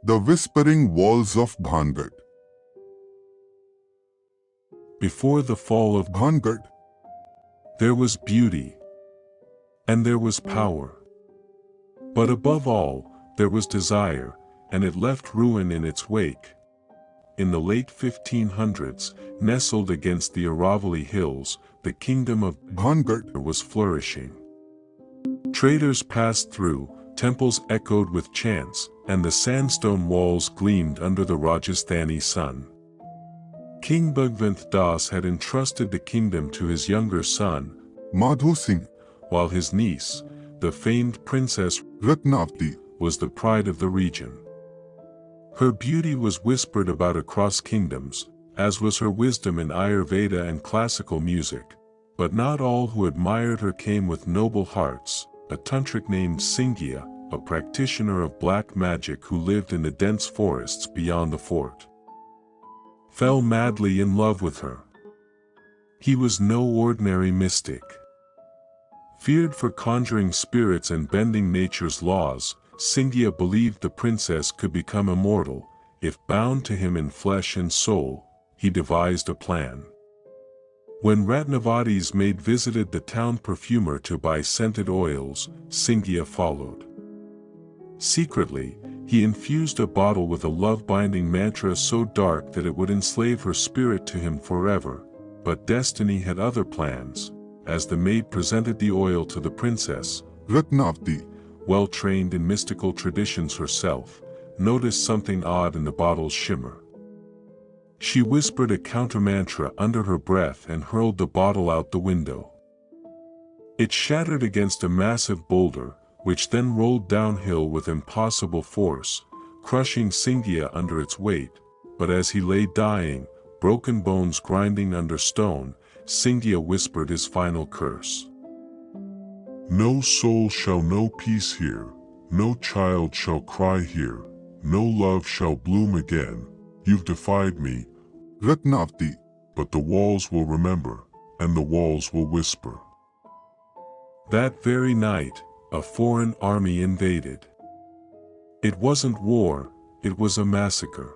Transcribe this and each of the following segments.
The Whispering Walls of Bhangar. Before the fall of Bhangar, there was beauty, and there was power. But above all, there was desire, and it left ruin in its wake. In the late 1500s, nestled against the Aravalli Hills, the kingdom of Bhangar was flourishing. Traders passed through, temples echoed with chants, and the sandstone walls gleamed under the Rajasthani sun. King Bhagwant Das had entrusted the kingdom to his younger son, Madhu Singh, while his niece, the famed princess Ratnavati, was the pride of the region. Her beauty was whispered about across kingdoms, as was her wisdom in Ayurveda and classical music, but not all who admired her came with noble hearts. A tantric named Singya, a practitioner of black magic who lived in the dense forests beyond the fort, fell madly in love with her. He was no ordinary mystic. Feared for conjuring spirits and bending nature's laws, Singya believed the princess could become immortal. If bound to him in flesh and soul, he devised a plan. When Ratnavati's maid visited the town perfumer to buy scented oils, Singya followed. Secretly, he infused a bottle with a love-binding mantra so dark that it would enslave her spirit to him forever. But destiny had other plans. As the maid presented the oil to the princess, Ratnavati, well trained in mystical traditions herself, noticed something odd in the bottle's shimmer. She whispered a counter-mantra under her breath and hurled the bottle out the window. It shattered against a massive boulder, which then rolled downhill with impossible force, crushing Singya under its weight. But as he lay dying, broken bones grinding under stone, Singya whispered his final curse. No soul shall know peace here, no child shall cry here, no love shall bloom again. You've defied me, Ratnavati, but the walls will remember, and the walls will whisper. That very night, a foreign army invaded. It wasn't war, it was a massacre.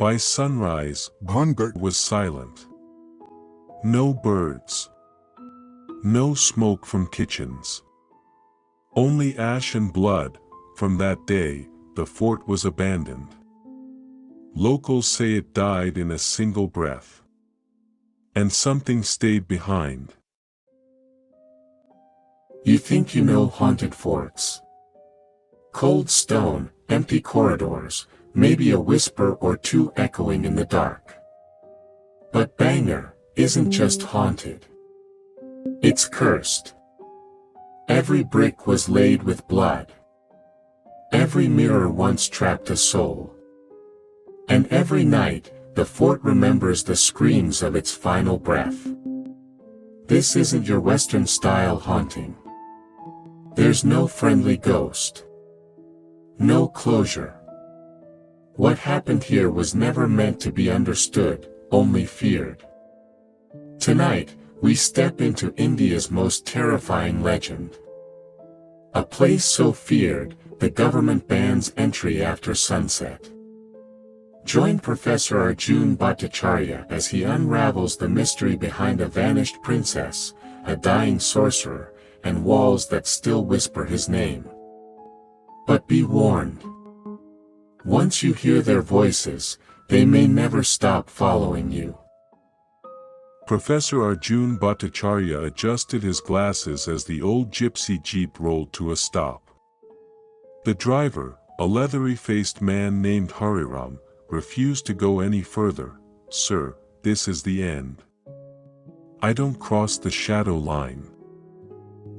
By sunrise, Bhangar was silent. No birds. No smoke from kitchens. Only ash and blood. From that day, the fort was abandoned. Locals say it died in a single breath. And something stayed behind. You think you know haunted forts. Cold stone, empty corridors, maybe a whisper or two echoing in the dark. But Bhangar isn't just haunted. It's cursed. Every brick was laid with blood. Every mirror once trapped a soul. And every night, the fort remembers the screams of its final breath. This isn't your Western-style haunting. There's no friendly ghost. No closure. What happened here was never meant to be understood, only feared. Tonight, we step into India's most terrifying legend. A place so feared, the government bans entry after sunset. Join Professor Arjun Bhattacharya as he unravels the mystery behind a vanished princess, a dying sorcerer, and walls that still whisper his name. But be warned. Once you hear their voices, they may never stop following you. Professor Arjun Bhattacharya adjusted his glasses as the old gypsy jeep rolled to a stop. The driver, a leathery-faced man named Hariram, refused to go any further. Sir, this is the end. I don't cross the shadow line.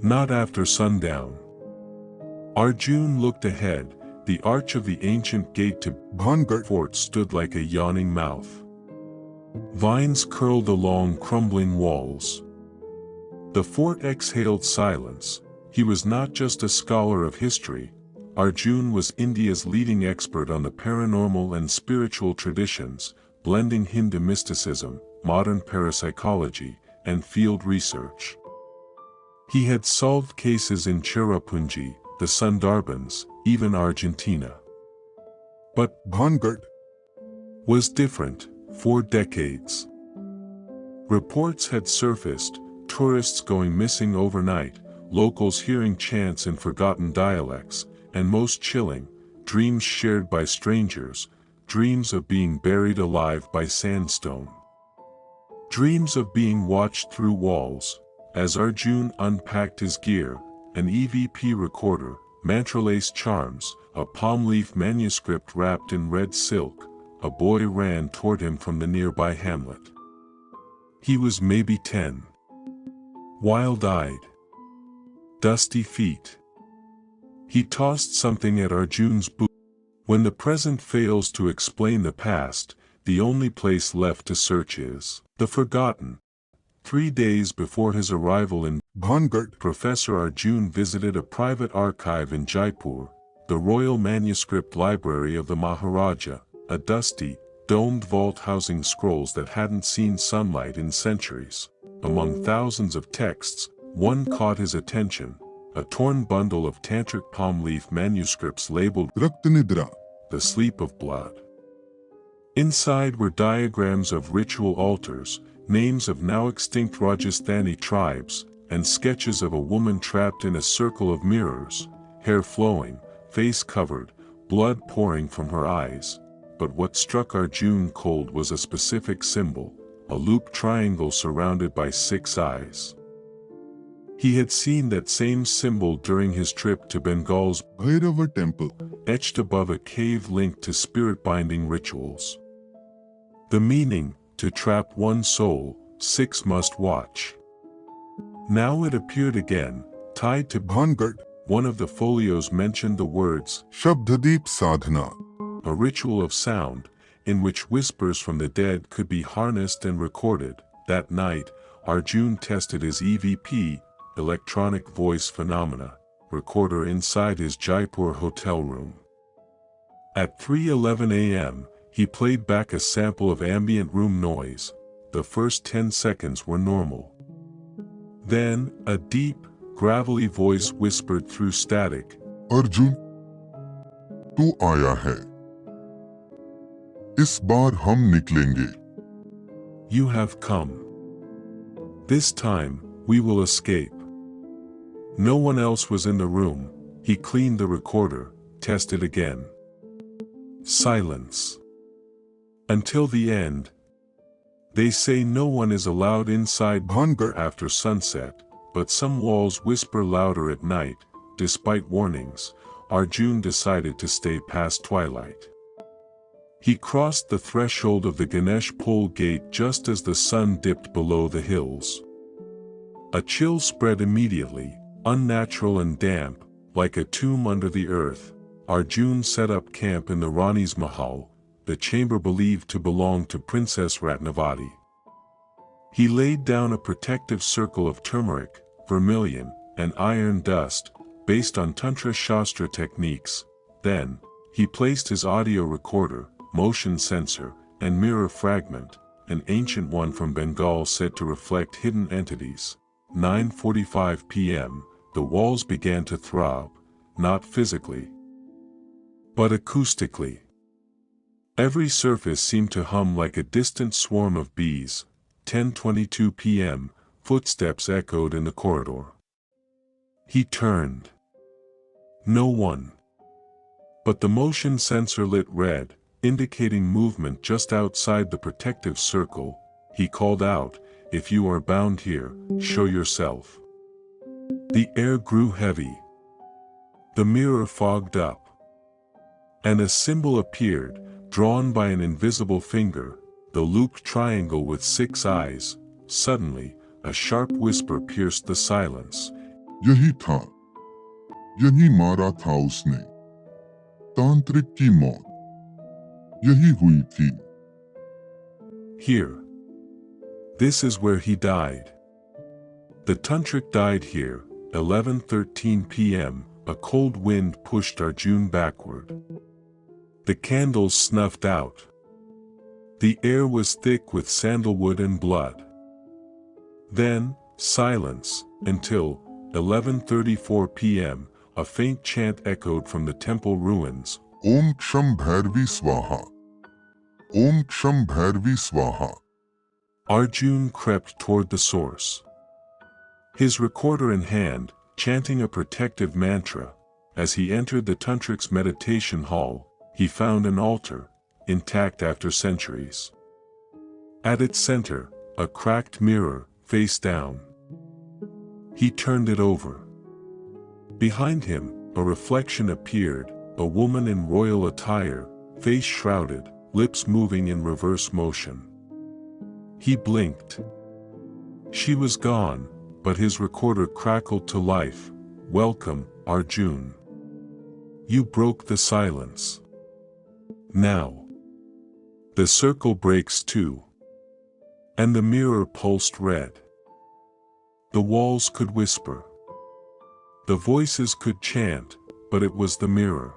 Not after sundown. Arjun looked ahead. The arch of the ancient gate to Bhangar Fort stood like a yawning mouth. Vines curled along crumbling walls. The fort exhaled silence. He was not just a scholar of history. Arjun was India's leading expert on the paranormal and spiritual traditions, blending Hindu mysticism, modern parapsychology, and field research. He had solved cases in Cherrapunji, the Sundarbans, even Argentina. But Bhangarh, was different. For decades, reports had surfaced, tourists going missing overnight, locals hearing chants in forgotten dialects, and most chilling, dreams shared by strangers, dreams of being buried alive by sandstone. Dreams of being watched through walls. As Arjun unpacked his gear, an EVP recorder, mantra-lace charms, a palm leaf manuscript wrapped in red silk, a boy ran toward him from the nearby hamlet. He was maybe 10. Wild-eyed. Dusty feet. He tossed something at Arjun's boot. When the present fails to explain the past, the only place left to search is the forgotten. 3 days before his arrival in Bhangarh, Professor Arjun visited a private archive in Jaipur, the Royal Manuscript Library of the Maharaja, a dusty, domed vault housing scrolls that hadn't seen sunlight in centuries. Among thousands of texts, one caught his attention, a torn bundle of tantric palm leaf manuscripts labeled Raktanidra, The Sleep of Blood. Inside were diagrams of ritual altars, names of now extinct Rajasthani tribes, and sketches of a woman trapped in a circle of mirrors, hair flowing, face covered, blood pouring from her eyes. But what struck Arjun cold was a specific symbol, a loop triangle surrounded by 6 eyes. He had seen that same symbol during his trip to Bengal's Bhairava temple, etched above a cave linked to spirit-binding rituals. The meaning, to trap one soul, 6 must watch. Now it appeared again, tied to Bhangarh, one of the folios mentioned the words, Shabdadeep Sadhana, a ritual of sound, in which whispers from the dead could be harnessed and recorded. That night, Arjun tested his EVP, electronic voice phenomena, recorder inside his Jaipur hotel room. At 3:11 a.m., he played back a sample of ambient room noise. The first 10 seconds were normal. Then, a deep, gravelly voice whispered through static, Arjun, तू आया है। इस बार हम निकलेंगे। "You have come. This time, we will escape." No one else was in the room. He cleaned the recorder, tested again. Silence. Until the end. They say no one is allowed inside Bhangarh, after sunset, but some walls whisper louder at night. Despite warnings, Arjun decided to stay past twilight. He crossed the threshold of the Ganesh pole gate just as the sun dipped below the hills. A chill spread immediately, unnatural and damp, like a tomb under the earth. Arjun set up camp in the Rani's Mahal, the chamber believed to belong to Princess Ratnavati. He laid down a protective circle of turmeric, vermilion, and iron dust, based on Tantra Shastra techniques. Then, he placed his audio recorder, motion sensor, and mirror fragment, an ancient one from Bengal said to reflect hidden entities. 9:45 p.m., the walls began to throb, not physically, but acoustically. Every surface seemed to hum like a distant swarm of bees. 10:22 p.m., footsteps echoed in the corridor. He turned. No one. But the motion sensor lit red, indicating movement just outside the protective circle. He called out, "If you are bound here, show yourself." The air grew heavy. The mirror fogged up. And a symbol appeared, drawn by an invisible finger, the looped triangle with 6 eyes. Suddenly, a sharp whisper pierced the silence. यही था, यही मारा था उसने। तांत्रिक की मौत, यही हुई थी। Here. This is where he died. The tantric died here. 11:13 p.m., a cold wind pushed Arjun backward. The candles snuffed out. The air was thick with sandalwood and blood. Then, silence, until 11:34 p.m., a faint chant echoed from the temple ruins. Om Ksham Bhairavi Swaha. Om Ksham Bhairavi Swaha. Arjun crept toward the source, his recorder in hand, chanting a protective mantra. As he entered the tantric's meditation hall, he found an altar, intact after centuries. At its center, a cracked mirror, face down. He turned it over. Behind him, a reflection appeared, a woman in royal attire, face shrouded, lips moving in reverse motion. He blinked. She was gone, but his recorder crackled to life. Welcome, Arjun. You broke the silence. Now. The circle breaks too. And the mirror pulsed red. The walls could whisper. The voices could chant, but it was the mirror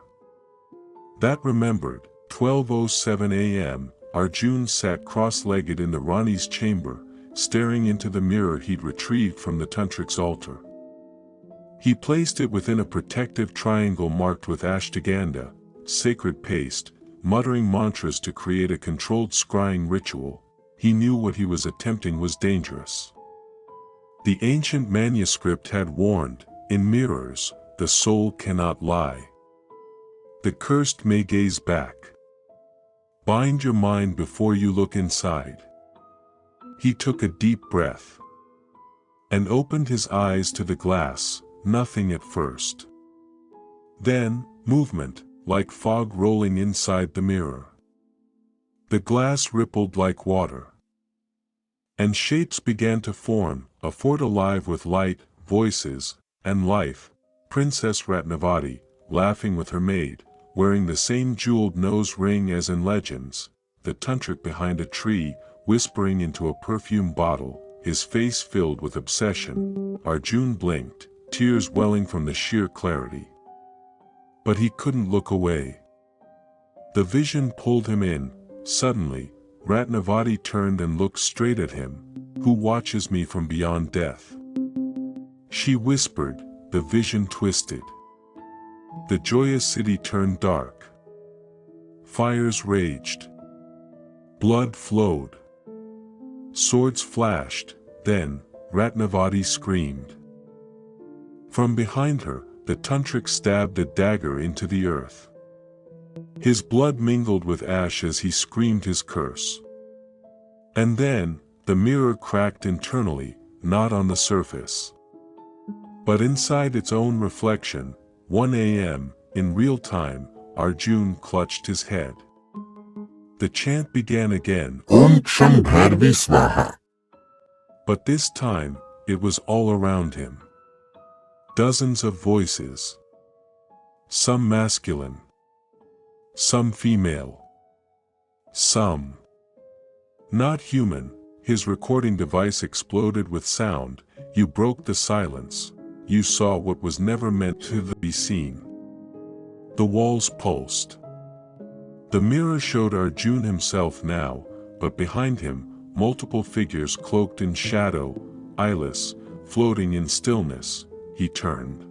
that remembered. 12:07 a.m., Arjun sat cross-legged in the Rani's chamber, staring into the mirror he'd retrieved from the tantric's altar. He placed it within a protective triangle marked with ashtagandha, sacred paste, muttering mantras to create a controlled scrying ritual. He knew what he was attempting was dangerous. The ancient manuscript had warned, in mirrors, the soul cannot lie. The cursed may gaze back. Bind your mind before you look inside. He took a deep breath and opened his eyes to the glass. Nothing at first. Then, movement, like fog rolling inside the mirror. The glass rippled like water. And shapes began to form, a fort alive with light, voices, and life. Princess Ratnavati, laughing with her maid, wearing the same jeweled nose ring as in legends. The tantric behind a tree, whispering into a perfume bottle, his face filled with obsession. Arjun blinked, tears welling from the sheer clarity. But he couldn't look away. The vision pulled him in. Suddenly, Ratnavati turned and looked straight at him. Who watches me from beyond death? She whispered. The vision twisted. The joyous city turned dark. Fires raged. Blood flowed. Swords flashed. Then, Ratnavati screamed. From behind her, the tantric stabbed a dagger into the earth. His blood mingled with ash as he screamed his curse. And then, the mirror cracked internally, not on the surface, but inside its own reflection. 1 a.m., in real time, Arjun clutched his head. The chant began again. Om Ksham Bhairavi Swaha. But this time, it was all around him. Dozens of voices. Some masculine. Some female. Some not human. His recording device exploded with sound. You broke the silence. You saw what was never meant to be seen. The walls pulsed. The mirror showed Arjun himself now, but behind him, multiple figures cloaked in shadow, eyeless, floating in stillness. He turned.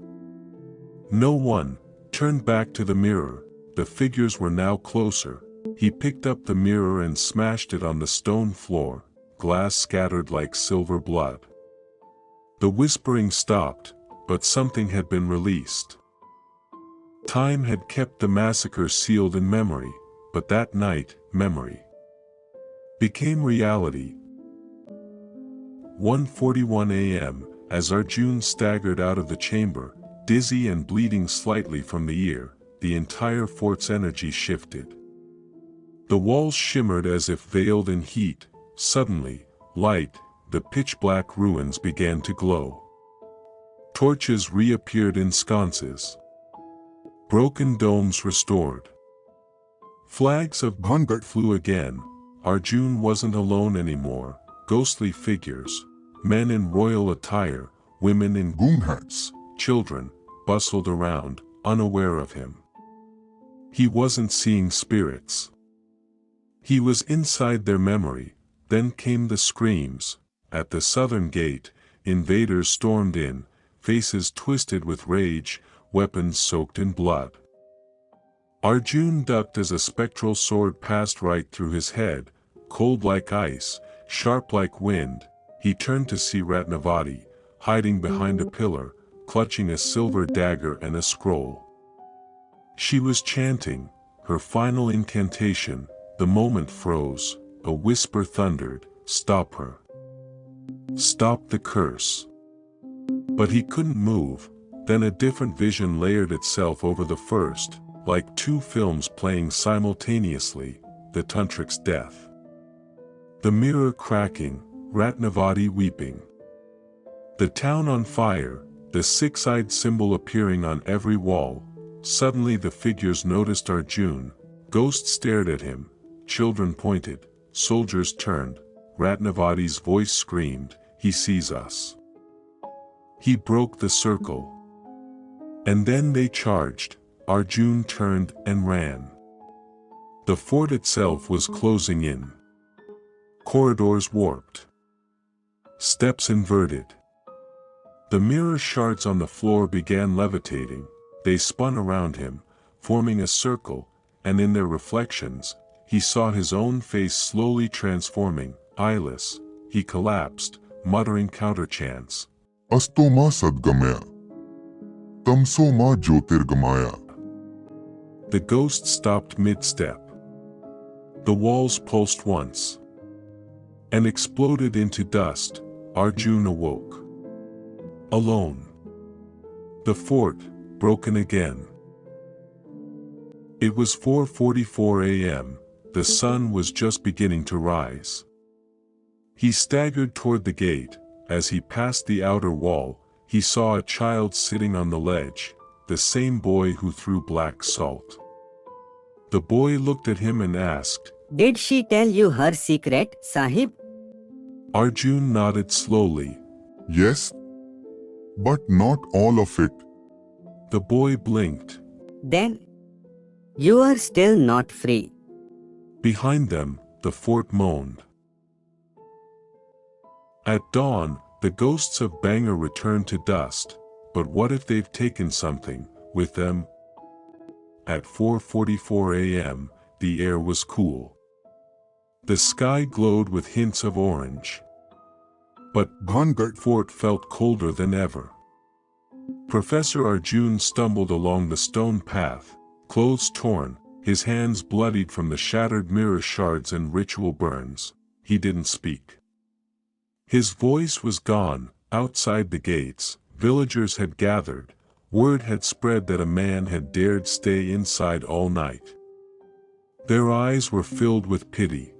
No one. Turned back to the mirror. The figures were now closer. He picked up the mirror and smashed it on the stone floor. Glass scattered like silver blood. The whispering stopped, but something had been released. Time had kept the massacre sealed in memory, but that night, memory became reality. 1:41 a.m., as Arjun staggered out of the chamber, dizzy and bleeding slightly from the ear, the entire fort's energy shifted. The walls shimmered as if veiled in heat. Suddenly, light, the pitch-black ruins began to glow. Torches reappeared in sconces. Broken domes restored. Flags of Bhangar flew again. Arjun wasn't alone anymore. Ghostly figures, men in royal attire, women in goon hats, children, bustled around, unaware of him. He wasn't seeing spirits. He was inside their memory. Then came the screams. At the southern gate, invaders stormed in, faces twisted with rage, weapons soaked in blood. Arjun ducked as a spectral sword passed right through his head, cold like ice, sharp like wind. He turned to see Ratnavati, hiding behind a pillar, clutching a silver dagger and a scroll. She was chanting her final incantation. The moment froze, a whisper thundered, "Stop her. Stop the curse." But he couldn't move. Then a different vision layered itself over the first, like two films playing simultaneously, the tantric's death. The mirror cracking, Ratnavati weeping. The town on fire, the six-eyed symbol appearing on every wall. Suddenly the figures noticed Arjun. Ghosts stared at him, children pointed, soldiers turned. Ratnavati's voice screamed, "He sees us." He broke the circle. And then they charged. Arjun turned and ran. The fort itself was closing in. Corridors warped. Steps inverted. The mirror shards on the floor began levitating. They spun around him, forming a circle, and in their reflections, he saw his own face slowly transforming. Eyeless, he collapsed, muttering counterchants. Asto ma sadgamaya. Tamso ma jyotirgamaya. The ghost stopped mid-step. The walls pulsed once and exploded into dust. Arjun awoke. Alone. The fort, broken again. It was 4:44 a.m., the sun was just beginning to rise. He staggered toward the gate. As he passed the outer wall, he saw a child sitting on the ledge, the same boy who threw black salt. The boy looked at him and asked, "Did she tell you her secret, Sahib?" Arjun nodded slowly. Yes, but not all of it. The boy blinked. "Then you are still not free." Behind them, the fort moaned. At dawn, the ghosts of Bhangar returned to dust. But what if they've taken something with them? At 4:44 a.m., the air was cool. The sky glowed with hints of orange. But Bhangarh Fort felt colder than ever. Professor Arjun stumbled along the stone path, clothes torn, his hands bloodied from the shattered mirror shards and ritual burns. He didn't speak. His voice was gone. Outside the gates, villagers had gathered. Word had spread that a man had dared stay inside all night. Their eyes were filled with pity.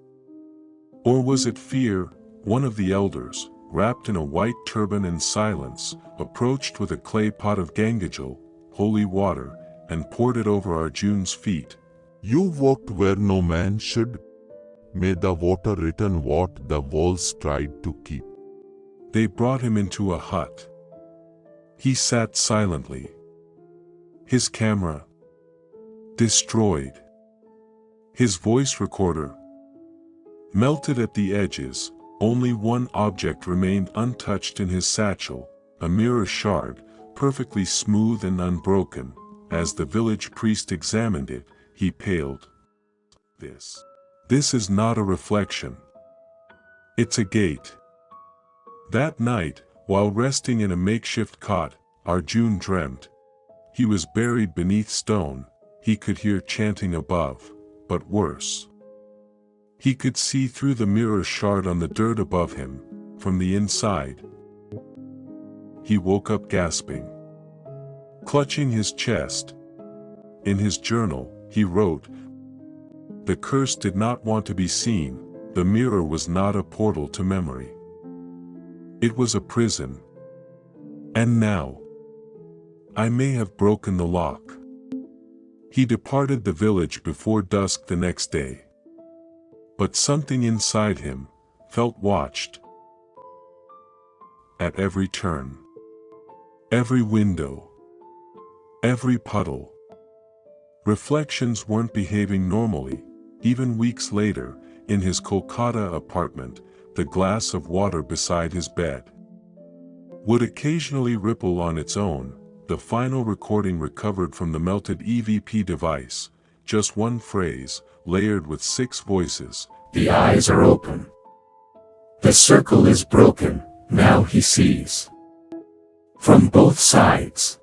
Or was it fear? One of the elders, wrapped in a white turban and silence, approached with a clay pot of Gangajal, holy water, and poured it over Arjun's feet. You walked where no man should. May the water return what the walls tried to keep. They brought him into a hut. He sat silently. His camera destroyed. His voice recorder melted at the edges. Only one object remained untouched in his satchel, a mirror shard, perfectly smooth and unbroken. As the village priest examined it, he paled. This is not a reflection. It's a gate. That night, while resting in a makeshift cot, Arjun dreamt. He was buried beneath stone. He could hear chanting above, but worse. He could see through the mirror shard on the dirt above him, from the inside. He woke up gasping, clutching his chest. In his journal, he wrote, "The curse did not want to be seen. The mirror was not a portal to memory. It was a prison. And now, I may have broken the lock." He departed the village before dusk the next day. But something inside him felt watched. At every turn, every window, every puddle. Reflections weren't behaving normally. Even weeks later, in his Kolkata apartment, the glass of water beside his bed would occasionally ripple on its own. The final recording recovered from the melted EVP device just one phrase, layered with 6 voices. The eyes are open. The circle is broken, now he sees. From both sides.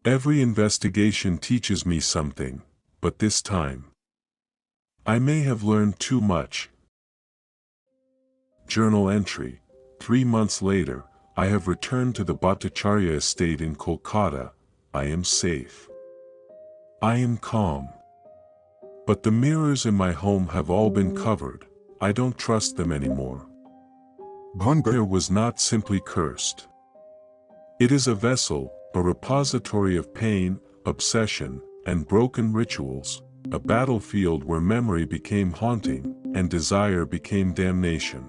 Every investigation teaches me something, but this time, I may have learned too much. Journal entry. 3 months later, I have returned to the Bhattacharya estate in Kolkata. I am safe. I am calm. But the mirrors in my home have all been covered. I don't trust them anymore. Bhangar was not simply cursed. It is a vessel, a repository of pain, obsession, and broken rituals, a battlefield where memory became haunting, and desire became damnation.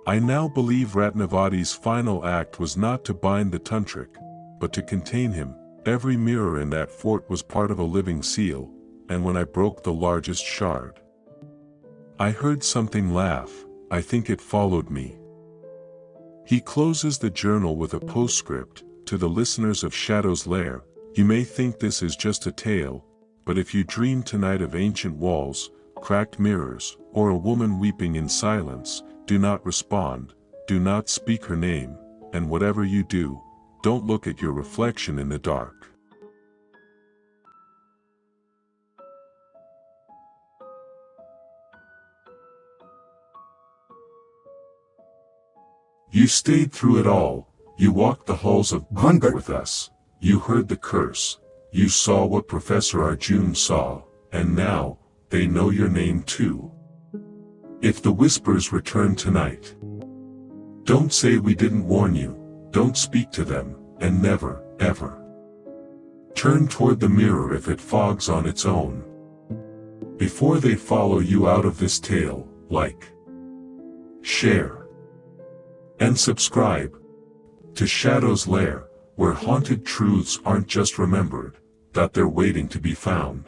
I now believe Ratnavati's final act was not to bind the tantric, but to contain him. Every mirror in that fort was part of a living seal, and when I broke the largest shard, I heard something laugh. I think it followed me. He closes the journal with a postscript. To the listeners of Shadow's Lair, you may think this is just a tale, but if you dream tonight of ancient walls, cracked mirrors, or a woman weeping in silence, do not respond, do not speak her name, and whatever you do, don't look at your reflection in the dark. You stayed through it all. You walked the halls of Bhangar with us. You heard the curse. You saw what Professor Arjun saw, and now, they know your name too. If the whispers return tonight, don't say we didn't warn you, don't speak to them, and never, ever turn toward the mirror if it fogs on its own. Before they follow you out of this tale, like, share, and subscribe to Shadow's Lair, where haunted truths aren't just remembered, that they're waiting to be found.